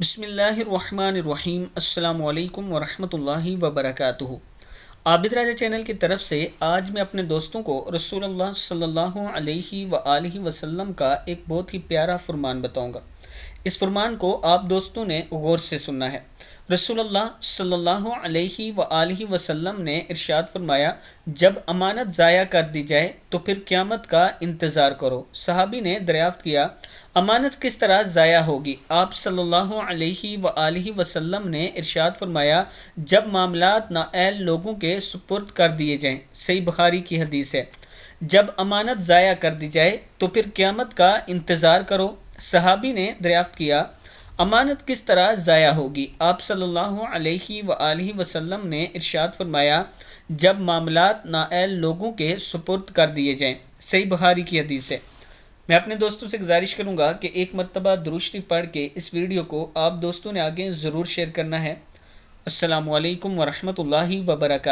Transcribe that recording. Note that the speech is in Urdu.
بسم اللہ الرحمن الرحیم۔ السلام علیکم ورحمۃ اللہ وبرکاتہ۔ عابد راجہ چینل کی طرف سے آج میں اپنے دوستوں کو رسول اللہ صلی اللہ علیہ وآلہ وسلم کا ایک بہت ہی پیارا فرمان بتاؤں گا۔ اس فرمان کو آپ دوستوں نے غور سے سننا ہے۔ رسول اللہ صلی اللہ علیہ وآلہ وسلم نے ارشاد فرمایا، جب امانت ضائع کر دی جائے تو پھر قیامت کا انتظار کرو۔ صحابی نے دریافت کیا، امانت کس طرح ضائع ہوگی؟ آپ صلی اللہ علیہ وآلہ وسلم نے ارشاد فرمایا، جب معاملات نااہل لوگوں کے سپرد کر دیے جائیں۔ صحیح بخاری کی حدیث ہے۔ جب امانت ضائع کر دی جائے تو پھر قیامت کا انتظار کرو۔ صحابی نے دریافت کیا، امانت کس طرح ضائع ہوگی؟ آپ صلی اللہ علیہ وآلہ وسلم نے ارشاد فرمایا، جب معاملات نااہل لوگوں کے سپرد کر دیے جائیں۔ صحیح بخاری کی حدیث ہے۔ میں اپنے دوستوں سے گزارش کروں گا کہ ایک مرتبہ درود شریف پڑھ کے اس ویڈیو کو آپ دوستوں نے آگے ضرور شیئر کرنا ہے۔ السلام علیکم ورحمۃ اللہ وبرکاتہ۔